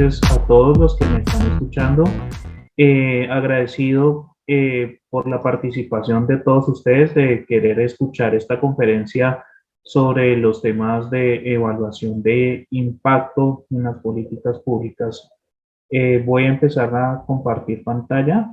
noches a todos los que me están escuchando. Agradecido por la participación de todos ustedes de querer escuchar esta conferencia sobre los temas de evaluación de impacto en las políticas públicas. Voy a empezar a compartir pantalla.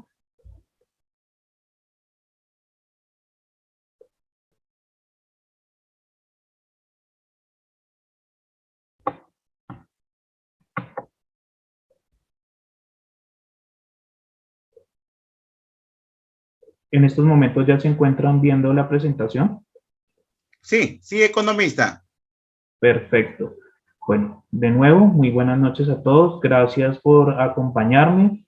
En estos momentos ya se encuentran viendo la presentación. Sí, economista. Perfecto. Bueno, de nuevo, muy buenas noches a todos. Gracias por acompañarme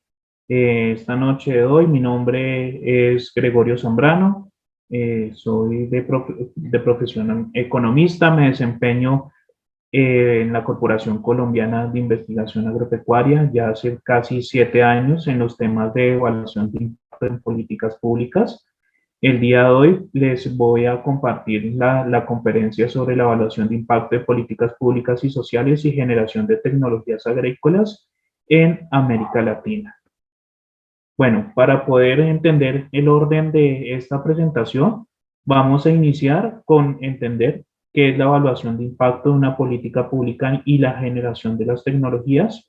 esta noche de hoy. Mi nombre es Gregorio Zambrano. Soy de profesión economista. Me desempeño en la Corporación Colombiana de Investigación Agropecuaria ya hace casi 7 años en los temas de evaluación de impacto en políticas públicas. El día de hoy les voy a compartir la conferencia sobre la evaluación de impacto de políticas públicas y sociales y generación de tecnologías agrícolas en América Latina. Bueno, para poder entender el orden de esta presentación, vamos a iniciar con entender qué es la evaluación de impacto de una política pública y la generación de las tecnologías.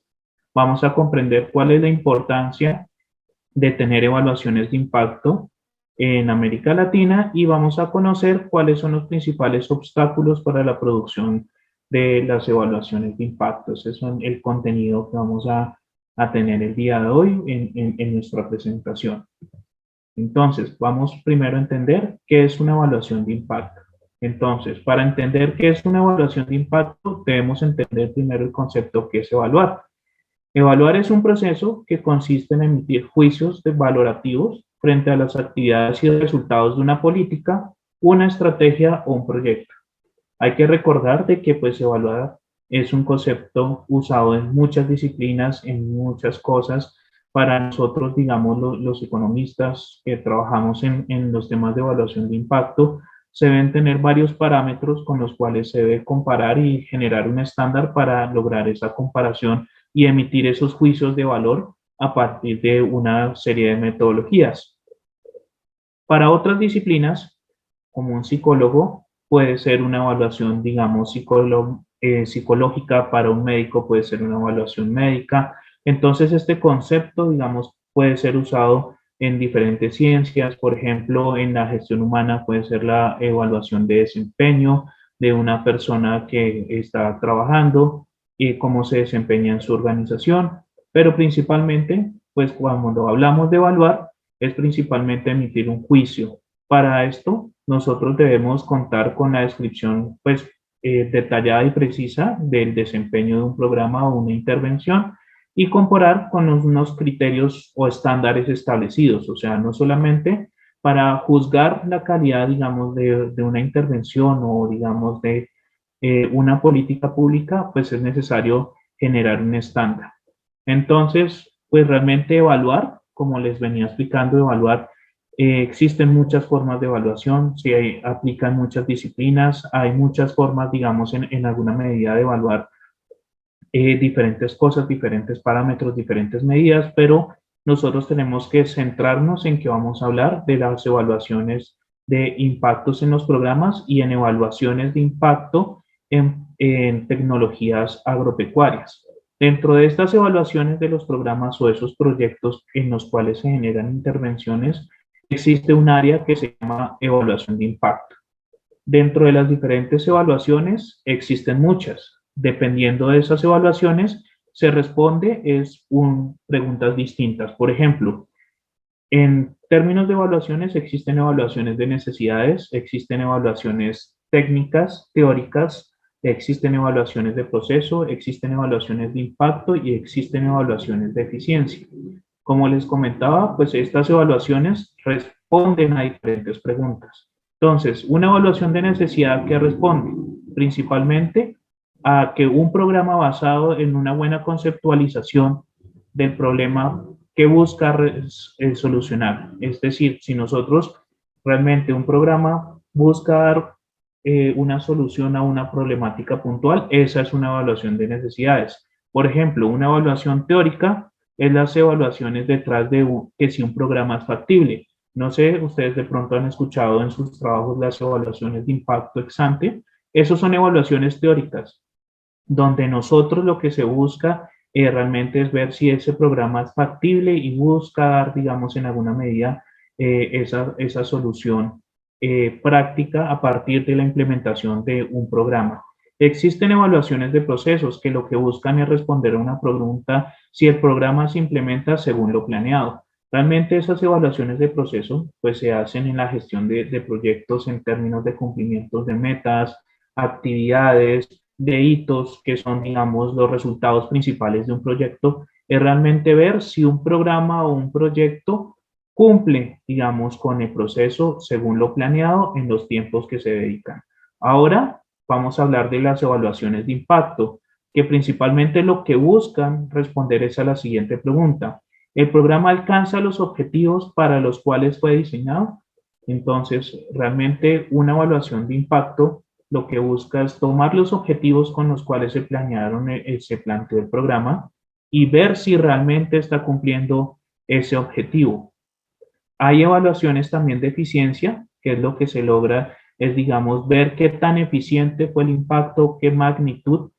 Vamos a comprender cuál es la importancia de tener evaluaciones de impacto en América Latina y vamos a conocer cuáles son los principales obstáculos para la producción de las evaluaciones de impacto. Ese es el contenido que vamos a tener el día de hoy en nuestra presentación. Entonces, vamos primero a entender qué es una evaluación de impacto. Entonces, para entender qué es una evaluación de impacto, debemos entender primero el concepto que es evaluar. Evaluar es un proceso que consiste en emitir juicios valorativos frente a las actividades y resultados de una política, una estrategia o un proyecto. Hay que recordar de que pues evaluar es un concepto usado en muchas disciplinas, en muchas cosas. Para nosotros, digamos, los economistas que trabajamos en los temas de evaluación de impacto, se deben tener varios parámetros con los cuales se debe comparar y generar un estándar para lograr esa comparación y emitir esos juicios de valor a partir de una serie de metodologías. Para otras disciplinas, como un psicólogo, puede ser una evaluación, digamos, psicológica. Para un médico puede ser una evaluación médica. Entonces, este concepto, digamos, puede ser usado en diferentes ciencias. Por ejemplo, en la gestión humana puede ser la evaluación de desempeño de una persona que está trabajando y cómo se desempeña en su organización. Pero principalmente, pues cuando hablamos de evaluar, es principalmente emitir un juicio. Para esto, nosotros debemos contar con la descripción pues, detallada y precisa del desempeño de un programa o una intervención y comparar con unos criterios o estándares establecidos. O sea, no solamente para juzgar la calidad, digamos, de una intervención o, digamos, de una política pública, pues es necesario generar un estándar. Entonces, pues realmente evaluar, como les venía explicando, evaluar, existen muchas formas de evaluación, se aplican muchas disciplinas, hay muchas formas, digamos, en alguna medida de evaluar diferentes cosas, diferentes parámetros, diferentes medidas, pero nosotros tenemos que centrarnos en que vamos a hablar de las evaluaciones de impactos en los programas y en evaluaciones de impacto en tecnologías agropecuarias. Dentro de estas evaluaciones de los programas o esos proyectos en los cuales se generan intervenciones, existe un área que se llama evaluación de impacto. Dentro de las diferentes evaluaciones existen muchas. Dependiendo de esas evaluaciones, se responde preguntas distintas. Por ejemplo, en términos de evaluaciones existen evaluaciones de necesidades, existen evaluaciones técnicas, teóricas, existen evaluaciones de proceso, existen evaluaciones de impacto y existen evaluaciones de eficiencia. Como les comentaba, pues estas evaluaciones responden a diferentes preguntas. Entonces, una evaluación de necesidad que responde principalmente a que un programa basado en una buena conceptualización del problema que busca solucionar. Es decir, si nosotros realmente un programa busca dar una solución a una problemática puntual, esa es una evaluación de necesidades. Por ejemplo, una evaluación teórica es las evaluaciones detrás de que si un programa es factible. No sé, ustedes de pronto han escuchado en sus trabajos las evaluaciones de impacto ex ante. Esas son evaluaciones teóricas, donde nosotros lo que se busca realmente es ver si ese programa es factible y buscar, digamos, en alguna medida esa solución práctica a partir de la implementación de un programa. Existen evaluaciones de procesos que lo que buscan es responder a una pregunta si el programa se implementa según lo planeado. Realmente esas evaluaciones de proceso pues se hacen en la gestión de proyectos en términos de cumplimientos de metas, actividades, de hitos, que son, digamos, los resultados principales de un proyecto, es realmente ver si un programa o un proyecto cumple, digamos, con el proceso según lo planeado en los tiempos que se dedican. Ahora vamos a hablar de las evaluaciones de impacto, que principalmente lo que buscan responder es a la siguiente pregunta. ¿El programa alcanza los objetivos para los cuales fue diseñado? Entonces, realmente una evaluación de impacto lo que busca es tomar los objetivos con los cuales se planearon, se planteó el programa y ver si realmente está cumpliendo ese objetivo. Hay evaluaciones también de eficiencia, que es lo que se logra, es digamos, ver qué tan eficiente fue el impacto, qué magnitud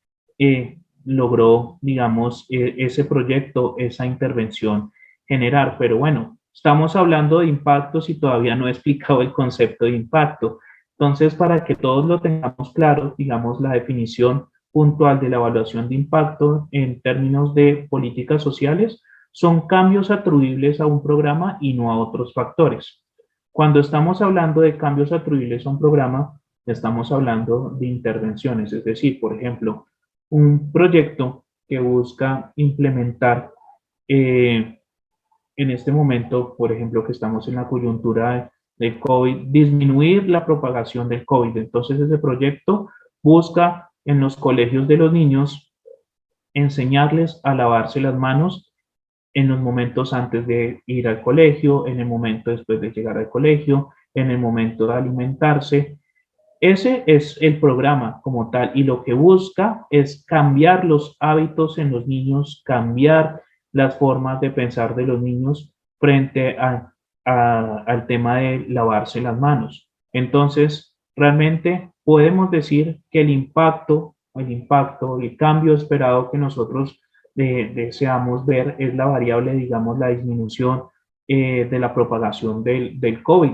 logró, digamos, ese proyecto, esa intervención generar. Pero bueno, estamos hablando de impactos y todavía no he explicado el concepto de impacto. Entonces, para que todos lo tengamos claro, digamos, la definición puntual de la evaluación de impacto en términos de políticas sociales son cambios atribuibles a un programa y no a otros factores. Cuando estamos hablando de cambios atribuibles a un programa, estamos hablando de intervenciones, es decir, por ejemplo, un proyecto que busca implementar en este momento, por ejemplo, que estamos en la coyuntura del COVID, disminuir la propagación del COVID. Entonces, ese proyecto busca en los colegios de los niños enseñarles a lavarse las manos en los momentos antes de ir al colegio, en el momento después de llegar al colegio, en el momento de alimentarse. Ese es el programa como tal y lo que busca es cambiar los hábitos en los niños, cambiar las formas de pensar de los niños frente al tema de lavarse las manos. Entonces, realmente podemos decir que el cambio esperado que nosotros deseamos ver es la variable, digamos, la disminución de la propagación del COVID.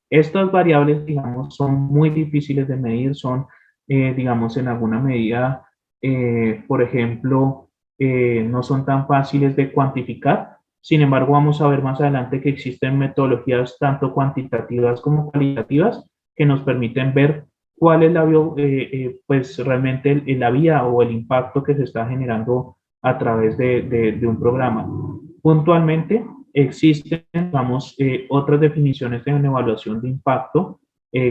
Estas variables, digamos, son muy difíciles de medir, son, digamos, en alguna medida, por ejemplo, no son tan fáciles de cuantificar. Sin embargo, vamos a ver más adelante que existen metodologías tanto cuantitativas como cualitativas que nos permiten ver cuál es pues realmente la vía o el impacto que se está generando a través de un programa. Puntualmente, existen, vamos, otras definiciones de una evaluación de impacto,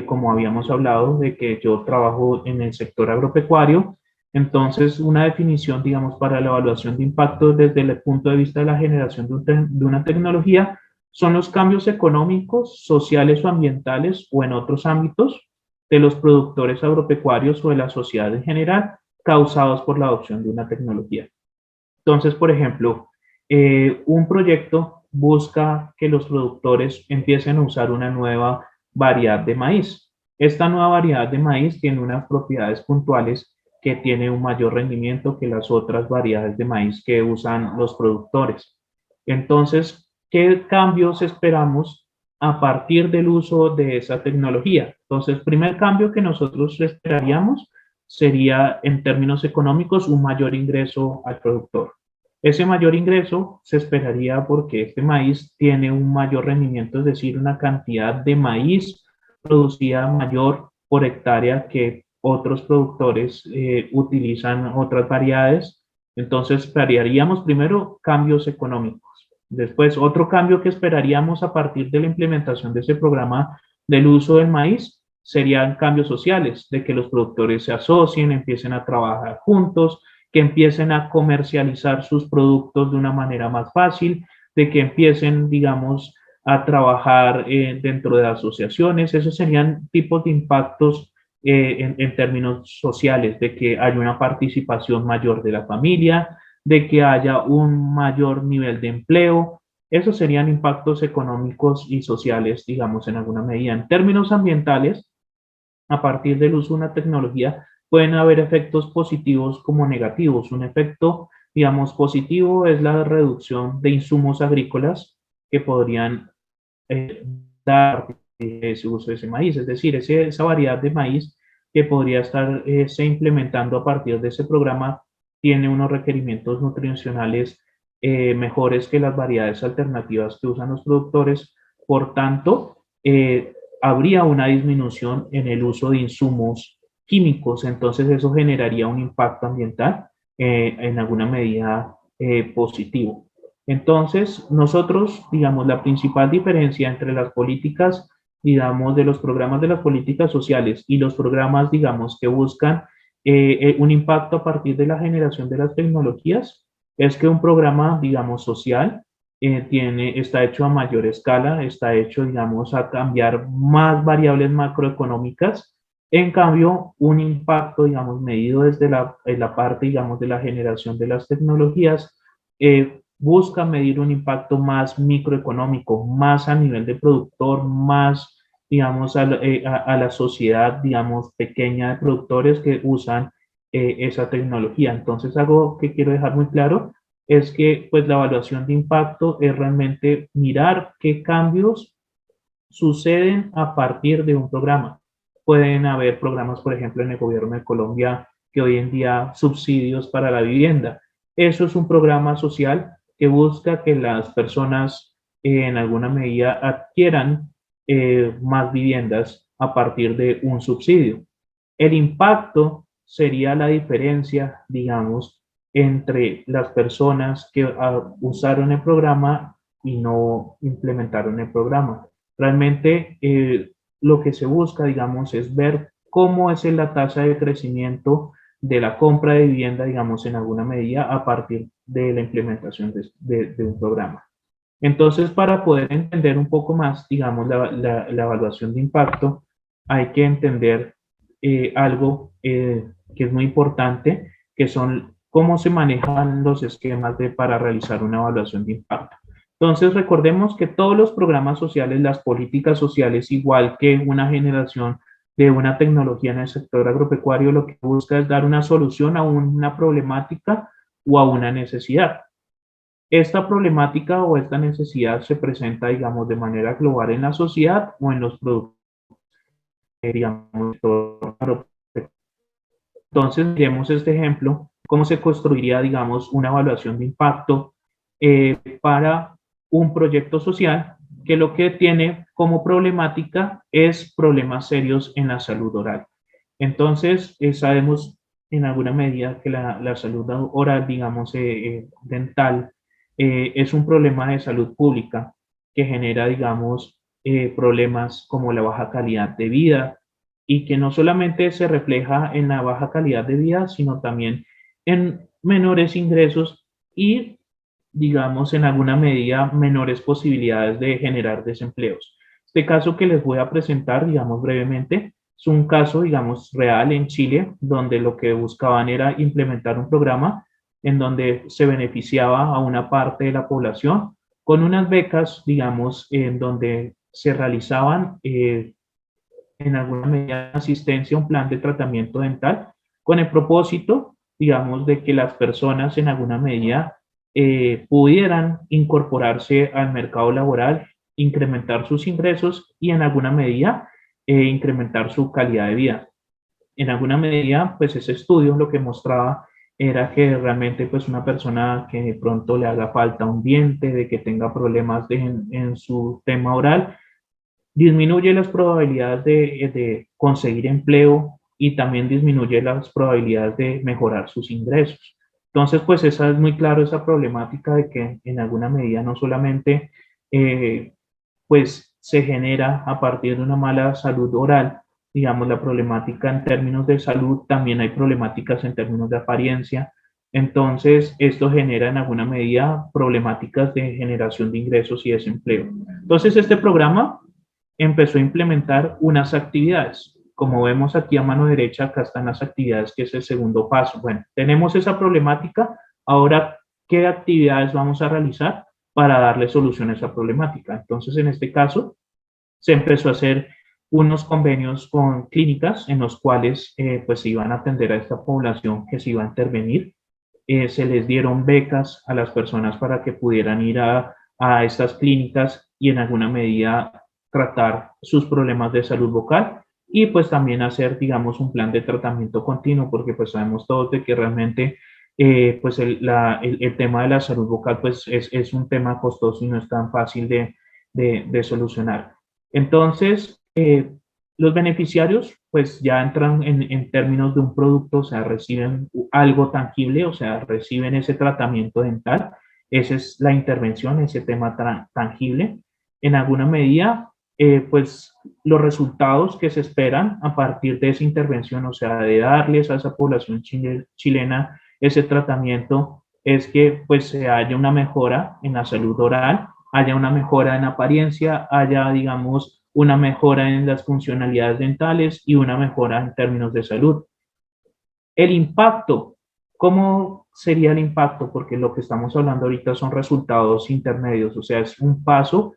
como habíamos hablado de que yo trabajo en el sector agropecuario. Entonces, una definición, digamos, para la evaluación de impacto desde el punto de vista de la generación de una tecnología son los cambios económicos, sociales o ambientales o en otros ámbitos de los productores agropecuarios o de la sociedad en general causados por la adopción de una tecnología. Entonces, por ejemplo, un proyecto busca que los productores empiecen a usar una nueva variedad de maíz. Esta nueva variedad de maíz tiene unas propiedades puntuales que tiene un mayor rendimiento que las otras variedades de maíz que usan los productores. Entonces, ¿qué cambios esperamos a partir del uso de esa tecnología? Entonces, el primer cambio que nosotros esperaríamos sería, en términos económicos, un mayor ingreso al productor. Ese mayor ingreso se esperaría porque este maíz tiene un mayor rendimiento, es decir, una cantidad de maíz producida mayor por hectárea que otros productores utilizan otras variedades. Entonces, esperaríamos primero cambios económicos. Después, otro cambio que esperaríamos a partir de la implementación de ese programa del uso del maíz serían cambios sociales, de que los productores se asocien, empiecen a trabajar juntos, que empiecen a comercializar sus productos de una manera más fácil, de que empiecen, digamos, a trabajar dentro de asociaciones. Esos serían tipos de impactos en términos sociales, de que haya una participación mayor de la familia, de que haya un mayor nivel de empleo. Esos serían impactos económicos y sociales, digamos, en alguna medida. En términos ambientales, a partir del uso de una tecnología, pueden haber efectos positivos como negativos. Un efecto, digamos, positivo es la reducción de insumos agrícolas que podrían dar ese uso de ese maíz, es decir, esa variedad de maíz que podría estar se implementando a partir de ese programa tiene unos requerimientos nutricionales mejores que las variedades alternativas que usan los productores. Por tanto, habría una disminución en el uso de insumos químicos, entonces eso generaría un impacto ambiental en alguna medida positivo. Entonces, nosotros, digamos, la principal diferencia entre las políticas, digamos, de los programas de las políticas sociales y los programas, digamos, que buscan un impacto a partir de la generación de las tecnologías, es que un programa, digamos, social está hecho a mayor escala, está hecho, digamos, a cambiar más variables macroeconómicas. En cambio, un impacto, digamos, medido desde la parte, digamos, de la generación de las tecnologías, busca medir un impacto más microeconómico, más a nivel de productor, más, digamos, a la sociedad, digamos, pequeña de productores que usan esa tecnología. Entonces, algo que quiero dejar muy claro es que, pues, la evaluación de impacto es realmente mirar qué cambios suceden a partir de un programa. Pueden haber programas, por ejemplo, en el gobierno de Colombia, que hoy en día subsidios para la vivienda. Eso es un programa social que busca que las personas en alguna medida adquieran más viviendas a partir de un subsidio. El impacto sería la diferencia, digamos, entre las personas que usaron el programa y no implementaron el programa. Realmente lo que se busca, digamos, es ver cómo es la tasa de crecimiento de la compra de vivienda, digamos, en alguna medida a partir de la implementación de un programa. Entonces, para poder entender un poco más, digamos, la evaluación de impacto, hay que entender algo que es muy importante, que son cómo se manejan los esquemas para realizar una evaluación de impacto. Entonces, recordemos que todos los programas sociales, las políticas sociales, igual que una generación de una tecnología en el sector agropecuario, lo que busca es dar una solución a una problemática o a una necesidad. Esta problemática o esta necesidad se presenta, digamos, de manera global en la sociedad o en los productos, digamos, entonces, miremos este ejemplo, cómo se construiría, digamos, una evaluación de impacto para un proyecto social que lo que tiene como problemática es problemas serios en la salud oral. Entonces, sabemos en alguna medida que la salud oral, digamos, dental, es un problema de salud pública que genera, digamos, problemas como la baja calidad de vida, y que no solamente se refleja en la baja calidad de vida, sino también en menores ingresos y, digamos, en alguna medida, menores posibilidades de generar desempleos. Este caso que les voy a presentar, digamos, brevemente, es un caso, digamos, real en Chile, donde lo que buscaban era implementar un programa en donde se beneficiaba a una parte de la población con unas becas, digamos, en donde se realizaban en alguna medida asistencia a un plan de tratamiento dental con el propósito, digamos, de que las personas en alguna medida pudieran incorporarse al mercado laboral, incrementar sus ingresos y en alguna medida incrementar su calidad de vida. En alguna medida, pues ese estudio lo que mostraba era que realmente pues una persona que de pronto le haga falta un diente, de que tenga problemas en su tema oral, disminuye las probabilidades de conseguir empleo y también disminuye las probabilidades de mejorar sus ingresos. Entonces, pues esa es muy claro esa problemática de que en alguna medida no solamente pues se genera a partir de una mala salud oral, digamos, la problemática en términos de salud, también hay problemáticas en términos de apariencia. Entonces, esto genera en alguna medida problemáticas de generación de ingresos y desempleo. Entonces, este programa empezó a implementar unas actividades. Como vemos aquí a mano derecha, acá están las actividades, que es el segundo paso. Bueno, tenemos esa problemática, Ahora, ¿qué actividades vamos a realizar para darle solución a esa problemática? Entonces, en este caso, se empezó a hacer unos convenios con clínicas en los cuales pues se iban a atender a esta población que se iba a intervenir. Se les dieron becas a las personas para que pudieran ir a estas clínicas y en alguna medida tratar sus problemas de salud vocal y pues también hacer, digamos, un plan de tratamiento continuo, porque pues sabemos todos de que realmente pues el tema de la salud vocal pues es un tema costoso y no es tan fácil de solucionar. Entonces, los beneficiarios pues ya entran en términos de un producto, o sea, reciben algo tangible, o sea, reciben ese tratamiento dental, esa es la intervención, ese tema tangible. En alguna medida, pues los resultados que se esperan a partir de esa intervención, o sea, de darles a esa población chilena ese tratamiento, es que pues se haya una mejora en la salud oral, haya una mejora en apariencia, haya, digamos, una mejora en las funcionalidades dentales y una mejora en términos de salud. El impacto, ¿cómo sería el impacto? Porque lo que estamos hablando ahorita son resultados intermedios, o sea, es un paso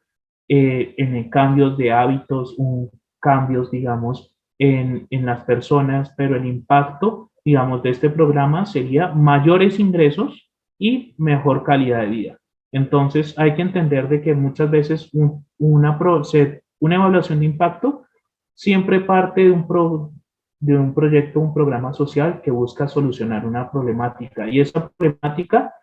en cambios de hábitos, un cambios, digamos, en las personas, pero el impacto, digamos, de este programa sería mayores ingresos y mejor calidad de vida. Entonces, hay que entender de que muchas veces una evaluación de impacto siempre parte de un proyecto, un programa social que busca solucionar una problemática. Y esa problemática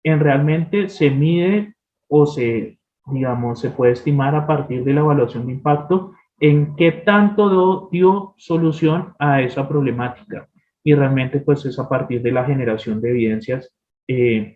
en realmente se mide o se, digamos, se puede estimar a partir de la evaluación de impacto en qué tanto dio solución a esa problemática. Y realmente pues es a partir de la generación de evidencias de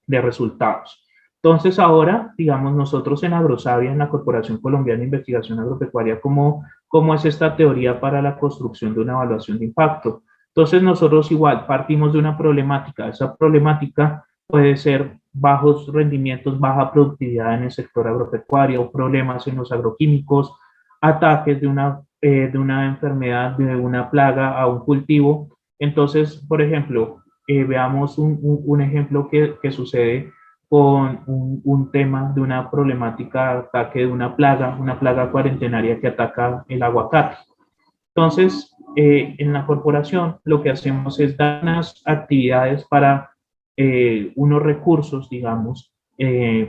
resultados. Entonces ahora, digamos, nosotros en Agrosavia, en la Corporación Colombiana de Investigación Agropecuaria, ¿cómo es esta teoría para la construcción de una evaluación de impacto? Entonces nosotros igual partimos de una problemática. Esa problemática puede ser bajos rendimientos, baja productividad en el sector agropecuario, problemas en los agroquímicos, ataques de una enfermedad, de una plaga a un cultivo. Entonces, por ejemplo, veamos un ejemplo que sucede con un tema de una problemática, ataque de una plaga cuarentenaria que ataca el aguacate. Entonces, en la corporación lo que hacemos es dar unas actividades para unos recursos, digamos,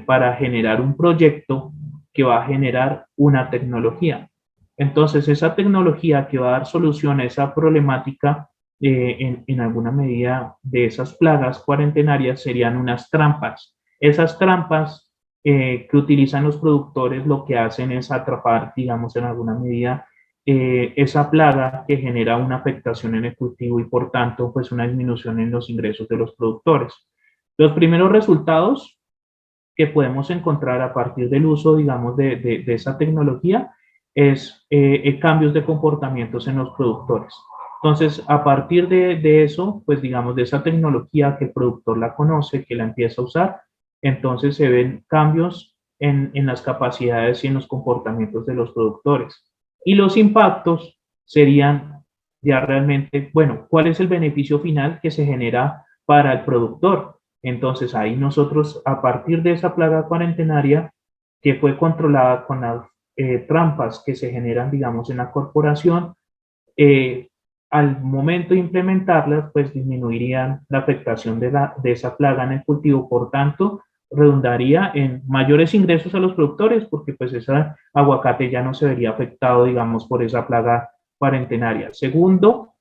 para generar un proyecto que va a generar una tecnología. Entonces, esa tecnología que va a dar solución a esa problemática, en alguna medida de esas plagas cuarentenarias, serían unas trampas. Esas trampas que utilizan los productores lo que hacen es atrapar, digamos, en alguna medida esa plaga que genera una afectación en el cultivo y por tanto pues una disminución en los ingresos de los productores. Los primeros resultados que podemos encontrar a partir del uso, digamos, de esa tecnología es cambios de comportamientos en los productores. Entonces, a partir de eso, pues digamos, de esa tecnología que el productor la conoce, que la empieza a usar, entonces se ven cambios en las capacidades y en los comportamientos de los productores. Y los impactos serían ya realmente, bueno, ¿cuál es el beneficio final que se genera para el productor? Entonces ahí nosotros, a partir de esa plaga cuarentenaria que fue controlada con las trampas que se generan, digamos, en la corporación, eh, al momento de implementarlas, pues disminuirían la afectación de esa plaga en el cultivo. Por tanto, redundaría en mayores ingresos a los productores porque pues ese aguacate ya no se vería afectado, digamos, por esa plaga cuarentenaria. Segundo,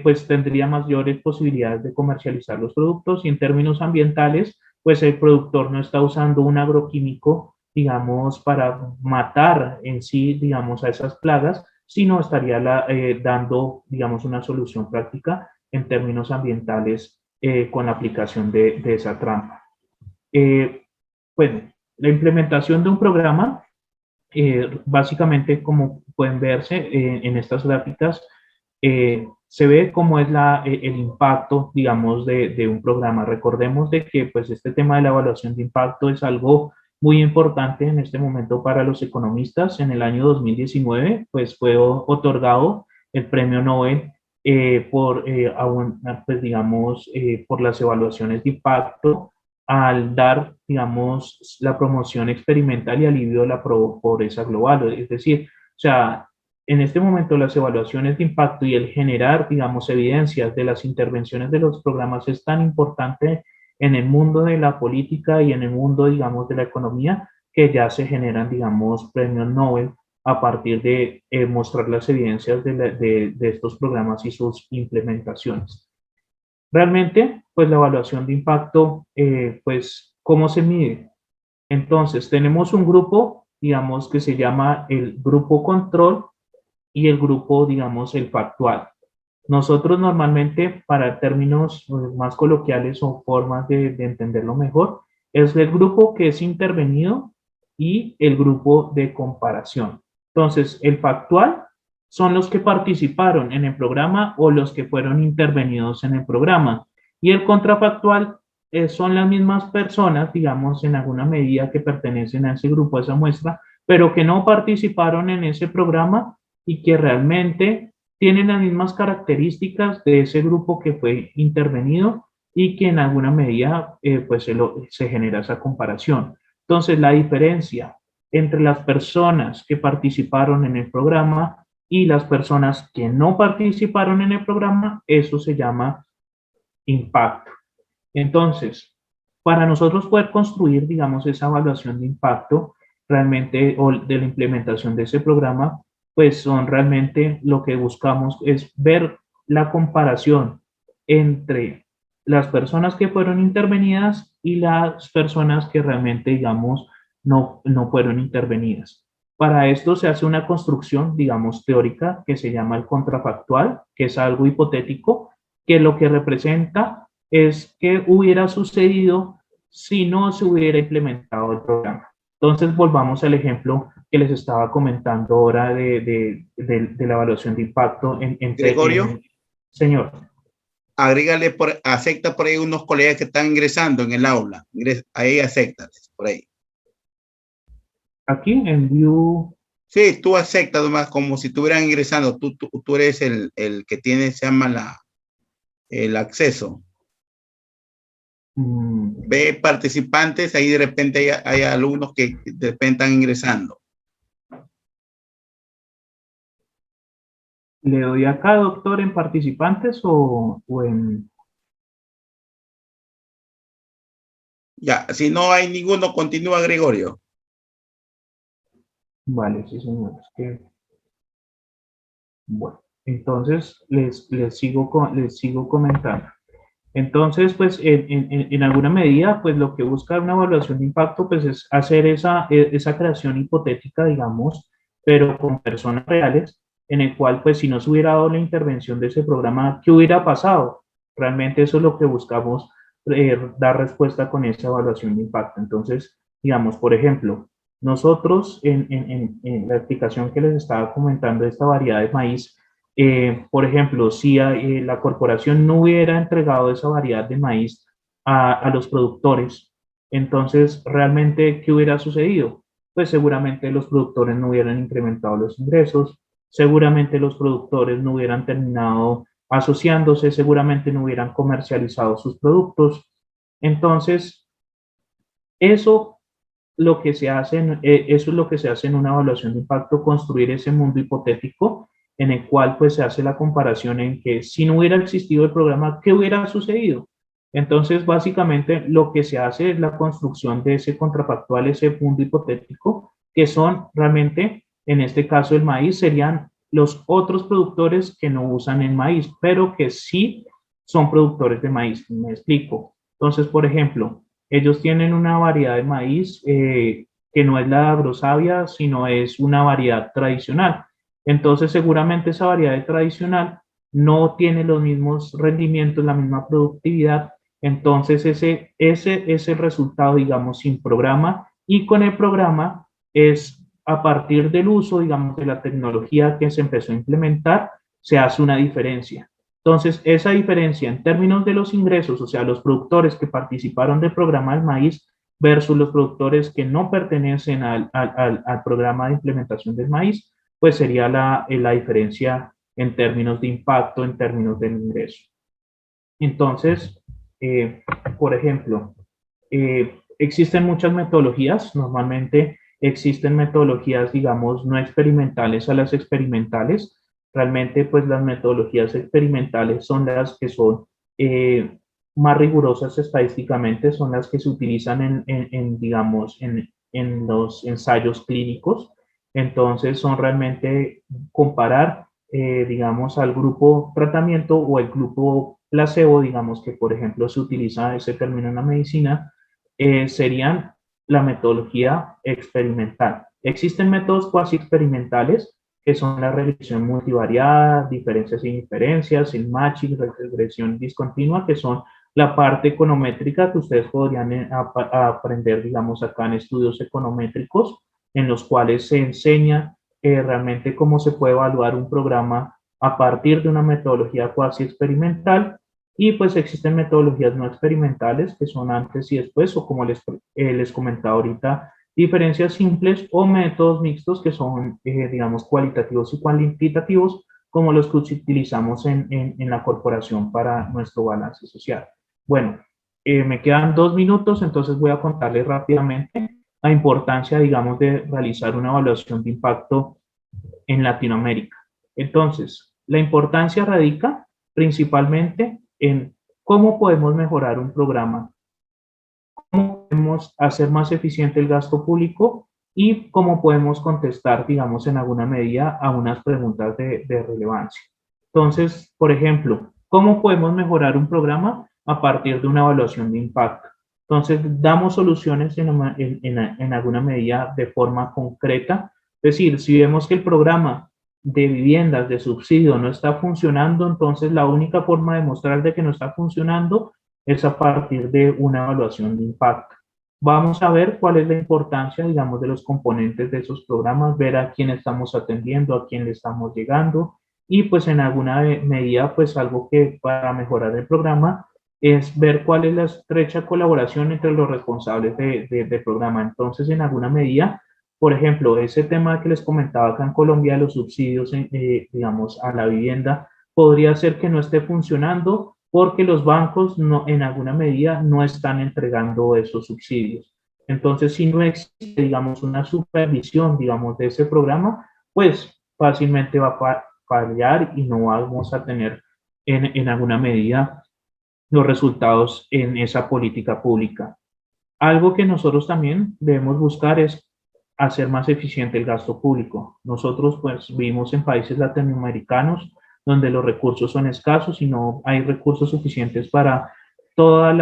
pues tendría mayores posibilidades de comercializar los productos y en términos ambientales, pues el productor no está usando un agroquímico, digamos, para matar en sí, digamos, a esas plagas, sino estaría dando, digamos, una solución práctica en términos ambientales con la aplicación de esa trampa. Eh, bueno, la implementación de un programa, básicamente como pueden verse en estas gráficas, se ve cómo es el impacto, digamos, de un programa. Recordemos de que pues este tema de la evaluación de impacto es algo muy importante en este momento para los economistas. En el año 2019, pues fue otorgado el premio Nobel pues digamos, por las evaluaciones de impacto al dar, digamos, la promoción experimental y alivio de la pobreza global. Es decir, o sea, en este momento las evaluaciones de impacto y el generar, digamos, evidencias de las intervenciones de los programas es tan importante en el mundo de la política y en el mundo, digamos, de la economía, que ya se generan, digamos, premios Nobel a partir de mostrar las evidencias de estos programas y sus implementaciones. Realmente, pues la evaluación de impacto, pues, ¿cómo se mide? Entonces, tenemos un grupo, digamos, que se llama el grupo control y el grupo, digamos, el factual. Nosotros normalmente, para términos más coloquiales o formas de entenderlo mejor, es el grupo que es intervenido y el grupo de comparación. Entonces, el factual son los que participaron en el programa o los que fueron intervenidos en el programa. Y el contrafactual son las mismas personas, digamos, en alguna medida que pertenecen a ese grupo, a esa muestra, pero que no participaron en ese programa y que realmente tienen las mismas características de ese grupo que fue intervenido y que en alguna medida pues se genera esa comparación. Entonces, la diferencia entre las personas que participaron en el programa y las personas que no participaron en el programa, eso se llama impacto. Entonces, para nosotros poder construir, digamos, esa evaluación de impacto realmente o de la implementación de ese programa, pues son realmente lo que buscamos es ver la comparación entre las personas que fueron intervenidas y las personas que realmente, digamos, no fueron intervenidas. Para esto se hace una construcción, digamos, teórica que se llama el contrafactual, que es algo hipotético, que lo que representa es qué hubiera sucedido si no se hubiera implementado el programa. Entonces, volvamos al ejemplo que les estaba comentando ahora de la evaluación de impacto Gregorio, señor. agrégale acepta por ahí unos colegas que están ingresando en el aula. Ahí aceptas, por ahí. Aquí en View. Sí, tú aceptas nomás como si estuvieran ingresando. Tú eres el que tiene, se llama el acceso. Ve participantes, ahí de repente hay alumnos que de repente están ingresando. ¿Le doy acá, doctor, en participantes o en...? Ya, si no hay ninguno, continúa Gregorio. Vale, sí, señor. Bueno, entonces les sigo comentando. Entonces, pues en alguna medida, pues lo que busca una evaluación de impacto, pues es hacer esa creación hipotética, digamos, pero con personas reales, en el cual, pues si no se hubiera dado la intervención de ese programa, ¿qué hubiera pasado? Realmente eso es lo que buscamos dar respuesta con esa evaluación de impacto. Entonces, digamos, por ejemplo, nosotros en la aplicación que les estaba comentando de esta variedad de maíz, por ejemplo, si la corporación no hubiera entregado esa variedad de maíz a los productores, entonces realmente, ¿qué hubiera sucedido? Pues seguramente los productores no hubieran incrementado los ingresos, seguramente los productores no hubieran terminado asociándose, seguramente no hubieran comercializado sus productos. Entonces, eso lo que se hace, eso es lo que se hace en una evaluación de impacto, construir ese mundo hipotético en el cual pues se hace la comparación en que si no hubiera existido el programa, ¿qué hubiera sucedido? Entonces, básicamente lo que se hace es la construcción de ese contrafactual, ese mundo hipotético, que son realmente, en este caso el maíz, serían los otros productores que no usan el maíz, pero que sí son productores de maíz. Me explico. Entonces, por ejemplo, ellos tienen una variedad de maíz que no es la agrosavia, sino es una variedad tradicional. Entonces, seguramente esa variedad tradicional no tiene los mismos rendimientos, la misma productividad. Entonces, ese es el resultado, digamos, sin programa. Y con el programa es a partir del uso, digamos, de la tecnología que se empezó a implementar, se hace una diferencia. Entonces, esa diferencia en términos de los ingresos, o sea, los productores que participaron del programa del maíz versus los productores que no pertenecen al programa de implementación del maíz, pues sería la diferencia en términos de impacto, en términos del ingreso. Entonces, por ejemplo, existen muchas metodologías, normalmente existen metodologías, digamos, no experimentales a las experimentales. Realmente, pues las metodologías experimentales son las que son más rigurosas estadísticamente, son las que se utilizan digamos, en los ensayos clínicos. Entonces, son realmente comparar, digamos, al grupo tratamiento o el grupo placebo, digamos, que por ejemplo se utiliza ese término en la medicina, serían la metodología experimental. Existen métodos cuasi experimentales que son la regresión multivariada, diferencias y inferencias, el matching, regresión discontinua, que son la parte econométrica que ustedes podrían aprender, digamos, acá en estudios econométricos, en los cuales se enseña realmente cómo se puede evaluar un programa a partir de una metodología cuasi experimental. Y pues existen metodologías no experimentales que son antes y después, o como les comentaba ahorita, diferencias simples o métodos mixtos que son, digamos, cualitativos y cuantitativos, como los que utilizamos en la corporación para nuestro balance social. Bueno, me quedan 2 minutos, entonces voy a contarles rápidamente la importancia, digamos, de realizar una evaluación de impacto en Latinoamérica. Entonces, la importancia radica principalmente en cómo podemos mejorar un programa, cómo podemos hacer más eficiente el gasto público y cómo podemos contestar, digamos, en alguna medida a unas preguntas de relevancia. Entonces, por ejemplo, ¿cómo podemos mejorar un programa a partir de una evaluación de impacto? Entonces, damos soluciones en alguna medida de forma concreta. Es decir, si vemos que el programa de viviendas de subsidio no está funcionando, entonces la única forma de mostrar de que no está funcionando es a partir de una evaluación de impacto. Vamos a ver cuál es la importancia, digamos, de los componentes de esos programas, ver a quién estamos atendiendo, a quién le estamos llegando y pues en alguna medida, pues algo que para mejorar el programa es ver cuál es la estrecha colaboración entre los responsables del programa. Entonces, en alguna medida, por ejemplo, ese tema que les comentaba acá en Colombia, los subsidios, digamos, a la vivienda, podría ser que no esté funcionando porque los bancos no, en alguna medida no están entregando esos subsidios. Entonces, si no existe, digamos, una supervisión, digamos, de ese programa, pues fácilmente va a fallar y no vamos a tener en alguna medida los resultados en esa política pública. Algo que nosotros también debemos buscar es hacer más eficiente el gasto público. Nosotros pues vivimos en países latinoamericanos donde los recursos son escasos y no hay recursos suficientes para todas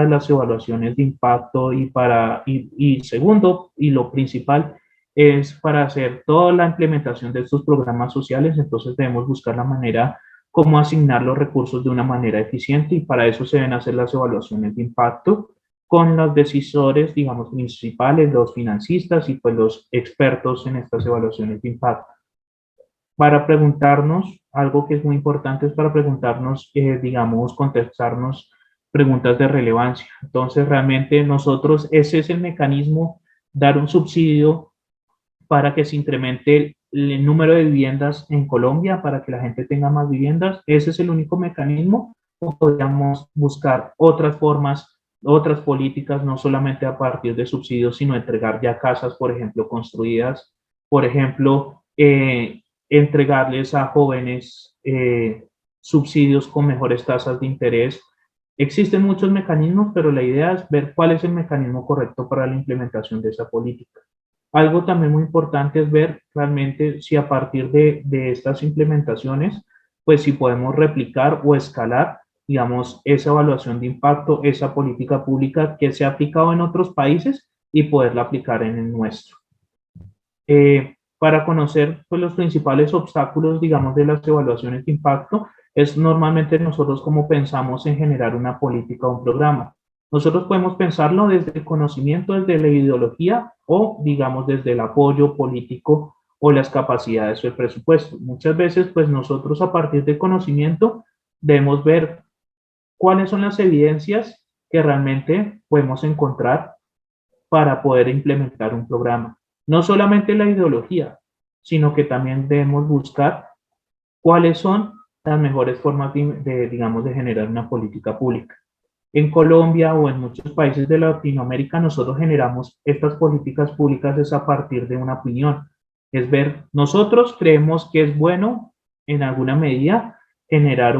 las evaluaciones de impacto y segundo, y lo principal, es para hacer toda la implementación de estos programas sociales. Entonces debemos buscar la manera cómo asignar los recursos de una manera eficiente y para eso se deben hacer las evaluaciones de impacto con los decisores, digamos, principales, los financistas y pues los expertos en estas evaluaciones de impacto. Para preguntarnos, algo que es muy importante es para preguntarnos, digamos, contestarnos preguntas de relevancia. Entonces, realmente nosotros, ese es el mecanismo, dar un subsidio para que se incremente el número de viviendas en Colombia, para que la gente tenga más viviendas. Ese es el único mecanismo. O podríamos buscar otras formas, otras políticas, no solamente a partir de subsidios, sino entregar ya casas, por ejemplo, construidas, por ejemplo, entregarles a jóvenes subsidios con mejores tasas de interés. Existen muchos mecanismos, pero la idea es ver cuál es el mecanismo correcto para la implementación de esa política. Algo también muy importante es ver realmente si a partir de estas implementaciones, pues si podemos replicar o escalar, digamos, esa evaluación de impacto, esa política pública que se ha aplicado en otros países y poderla aplicar en el nuestro. Para conocer pues, los principales obstáculos, digamos, de las evaluaciones de impacto, es normalmente nosotros como pensamos en generar una política o un programa. Nosotros podemos pensarlo desde el conocimiento, desde la ideología o, digamos, desde el apoyo político o las capacidades o el presupuesto. Muchas veces, pues nosotros a partir del conocimiento debemos ver cuáles son las evidencias que realmente podemos encontrar para poder implementar un programa. No solamente la ideología, sino que también debemos buscar cuáles son las mejores formas digamos, de generar una política pública. En Colombia o en muchos países de Latinoamérica, nosotros generamos estas políticas públicas es a partir de una opinión. Es ver, nosotros creemos que es bueno en alguna medida generar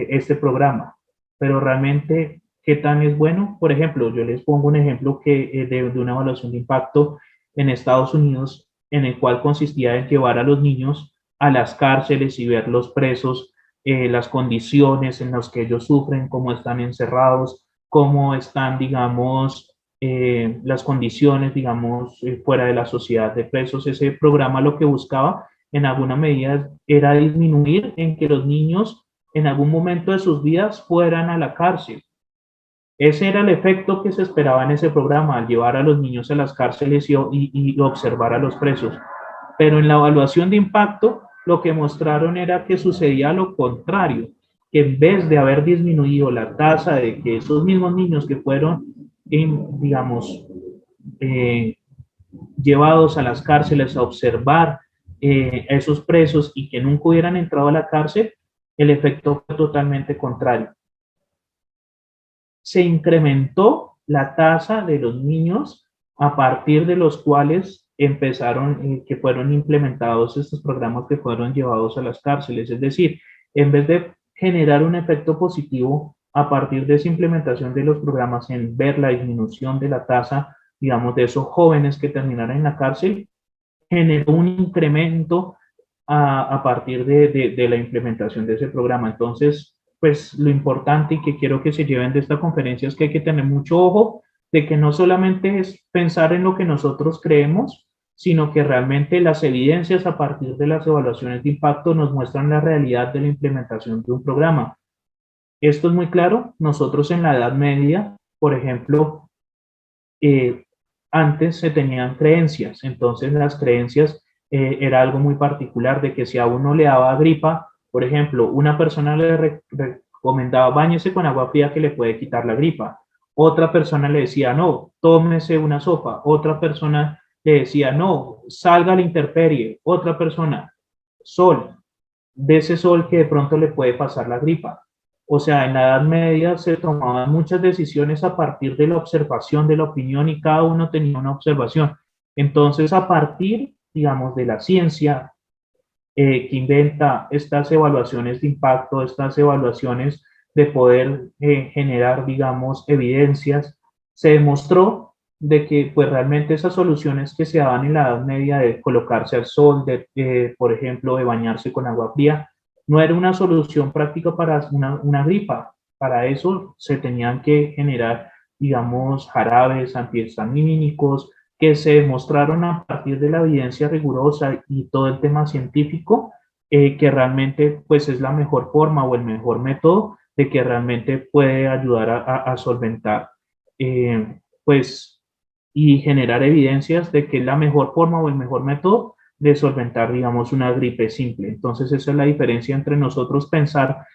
este programa, pero realmente, ¿qué tan es bueno? Por ejemplo, yo les pongo un ejemplo de una evaluación de impacto en Estados Unidos, en el cual consistía en llevar a los niños a las cárceles y ver los presos, las condiciones en las que ellos sufren, cómo están encerrados, cómo están, digamos, las condiciones, digamos, fuera de la sociedad de presos. Ese programa lo que buscaba en alguna medida era disminuir en que los niños en algún momento de sus vidas fueran a la cárcel. Ese era el efecto que se esperaba en ese programa, al llevar a los niños a las cárceles y observar a los presos. Pero en la evaluación de impacto, lo que mostraron era que sucedía lo contrario, que en vez de haber disminuido la tasa de que esos mismos niños que fueron, digamos, eh, llevados a las cárceles a observar a esos presos y que nunca hubieran entrado a la cárcel, el efecto fue totalmente contrario. Se incrementó la tasa de los niños a partir de los cuales empezaron, que fueron implementados estos programas que fueron llevados a las cárceles. Es decir, en vez de generar un efecto positivo a partir de esa implementación de los programas en ver la disminución de la tasa, digamos, de esos jóvenes que terminaron en la cárcel, generó un incremento a partir de la implementación de ese programa. Entonces, pues lo importante y que quiero que se lleven de esta conferencia es que hay que tener mucho ojo de que no solamente es pensar en lo que nosotros creemos, sino que realmente las evidencias a partir de las evaluaciones de impacto nos muestran la realidad de la implementación de un programa. Esto es muy claro. Nosotros en la Edad Media, por ejemplo, eh, antes se tenían creencias, entonces las creencias era algo muy particular de que si a uno le daba gripa, por ejemplo, una persona le recomendaba báñese con agua fría que le puede quitar la gripa. Otra persona le decía, no, tómese una sopa. Otra persona le decía, no, salga a la intemperie. Otra persona, sol, de ese sol que de pronto le puede pasar la gripa. O sea, en la Edad Media se tomaban muchas decisiones a partir de la observación, de la opinión, y cada uno tenía una observación. Entonces, a partir, digamos, de la ciencia que inventa estas evaluaciones de impacto, estas evaluaciones de poder generar, digamos, evidencias, se demostró de que pues realmente esas soluciones que se daban en la Edad Media de colocarse al sol, por ejemplo, de bañarse con agua fría, no era una solución práctica para una gripa. Para eso se tenían que generar, digamos, jarabes antihistamínicos que se demostraron a partir de la evidencia rigurosa y todo el tema científico, que realmente pues es la mejor forma o el mejor método de que realmente puede ayudar a solventar pues y generar evidencias de que es la mejor forma o el mejor método de solventar, digamos, una gripe simple. Entonces, esa es la diferencia entre nosotros pensar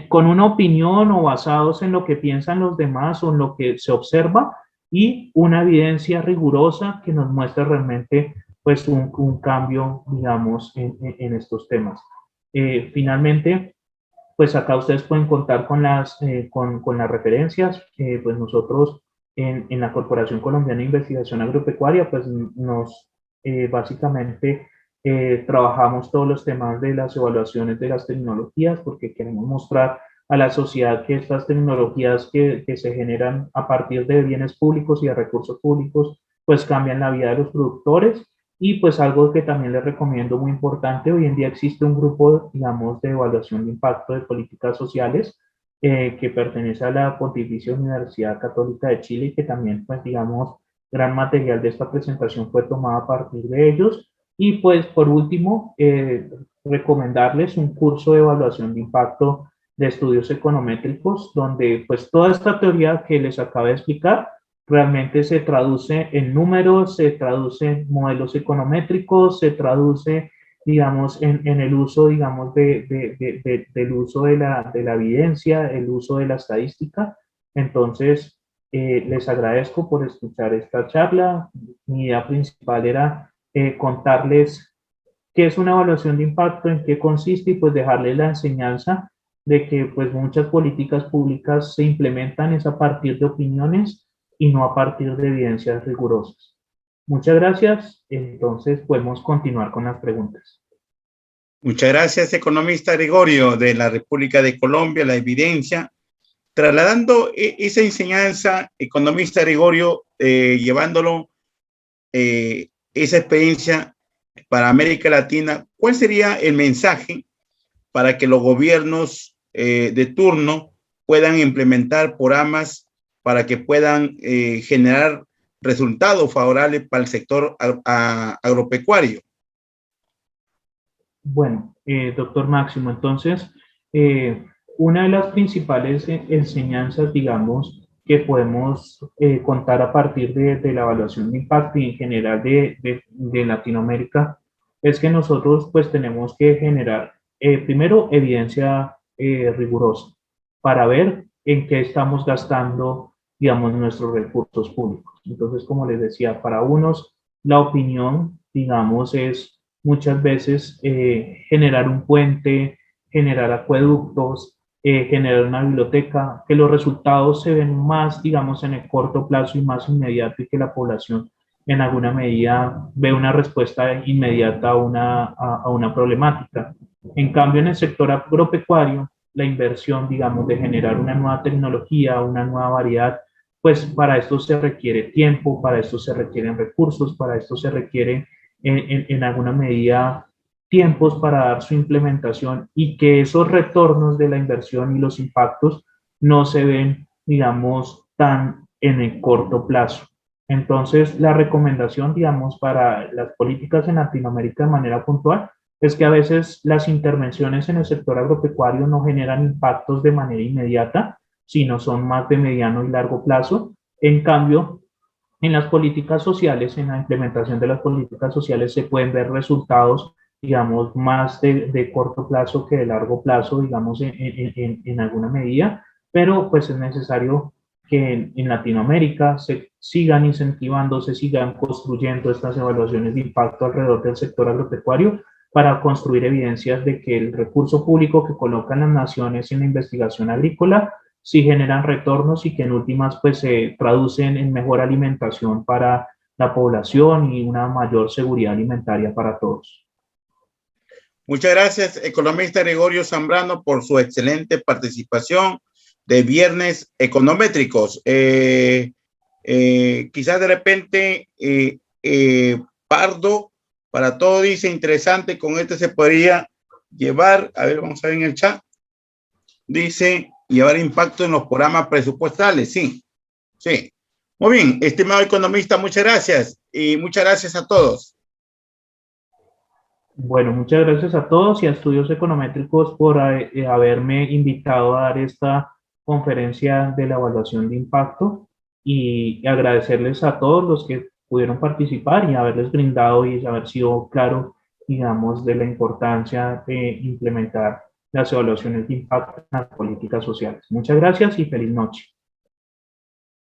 con una opinión o basados en lo que piensan los demás o en lo que se observa y una evidencia rigurosa que nos muestra realmente pues un cambio, digamos, en estos temas. Finalmente, pues acá ustedes pueden contar con las referencias. Pues nosotros en la Corporación Colombiana de Investigación Agropecuaria, pues nos básicamente trabajamos todos los temas de las evaluaciones de las tecnologías porque queremos mostrar a la sociedad que estas tecnologías que se generan a partir de bienes públicos y de recursos públicos, pues cambian la vida de los productores. Y pues algo que también les recomiendo muy importante, hoy en día existe un grupo, digamos, de evaluación de impacto de políticas sociales que pertenece a la Pontificia Universidad Católica de Chile y que también, pues, digamos, gran material de esta presentación fue tomado a partir de ellos. Y pues, por último, recomendarles un curso de evaluación de impacto de estudios econométricos, donde pues toda esta teoría que les acabo de explicar realmente se traduce en números, se traduce en modelos econométricos, se traduce, digamos, en el uso, digamos, del uso de la evidencia, el uso de la estadística. Entonces, les agradezco por escuchar esta charla. Mi idea principal era contarles ¿Qué es una evaluación de impacto? ¿En qué consiste? Y pues dejarle la enseñanza de que pues muchas políticas públicas se implementan es a partir de opiniones y no a partir de evidencias rigurosas. Muchas gracias. Entonces podemos continuar con las preguntas. Muchas gracias, economista Gregorio de la República de Colombia, la evidencia. Trasladando esa enseñanza, economista Gregorio, llevándolo esa experiencia para América Latina, ¿cuál sería el mensaje para que los gobiernos de turno puedan implementar programas para que puedan generar resultados favorables para el sector agropecuario? Bueno, doctor Máximo, entonces, una de las principales enseñanzas, digamos, que podemos contar a partir de la evaluación de impacto y en general de Latinoamérica es que nosotros pues tenemos que generar primero evidencia rigurosa para ver en qué estamos gastando, digamos, nuestros recursos públicos. Entonces, como les decía, para unos la opinión, digamos, es muchas veces generar un puente, generar acueductos, generar una biblioteca, que los resultados se ven más, digamos, en el corto plazo y más inmediato y que la población en alguna medida ve una respuesta inmediata a una problemática. En cambio, en el sector agropecuario, la inversión, digamos, de generar una nueva tecnología, una nueva variedad, pues para esto se requiere tiempo, para esto se requieren recursos, para esto se requiere en alguna medida tiempos para dar su implementación y que esos retornos de la inversión y los impactos no se ven, digamos, tan en el corto plazo. Entonces, la recomendación, digamos, para las políticas en Latinoamérica de manera puntual es que a veces las intervenciones en el sector agropecuario no generan impactos de manera inmediata, sino son más de mediano y largo plazo. En cambio, en las políticas sociales, en la implementación de las políticas sociales, se pueden ver resultados, digamos, más de corto plazo que de largo plazo, digamos, en alguna medida, pero pues es necesario que en Latinoamérica se sigan incentivando, se sigan construyendo estas evaluaciones de impacto alrededor del sector agropecuario para construir evidencias de que el recurso público que colocan las naciones en la investigación agrícola sí generan retornos y que en últimas pues se traducen en mejor alimentación para la población y una mayor seguridad alimentaria para todos. Muchas gracias, economista Gregorio Zambrano, por su excelente participación de Viernes Econométricos. Quizás de repente, Pardo, para todo dice interesante, con este se podría llevar, a ver, vamos a ver en el chat, dice, llevar impacto en los programas presupuestales, sí, sí. Muy bien, estimado economista, muchas gracias y muchas gracias a todos. Bueno, muchas gracias a todos y a Estudios Econométricos por haberme invitado a dar esta conferencia de la evaluación de impacto y agradecerles a todos los que pudieron participar y haberles brindado y haber sido claro, digamos, de la importancia de implementar las evaluaciones de impacto en las políticas sociales. Muchas gracias y feliz noche.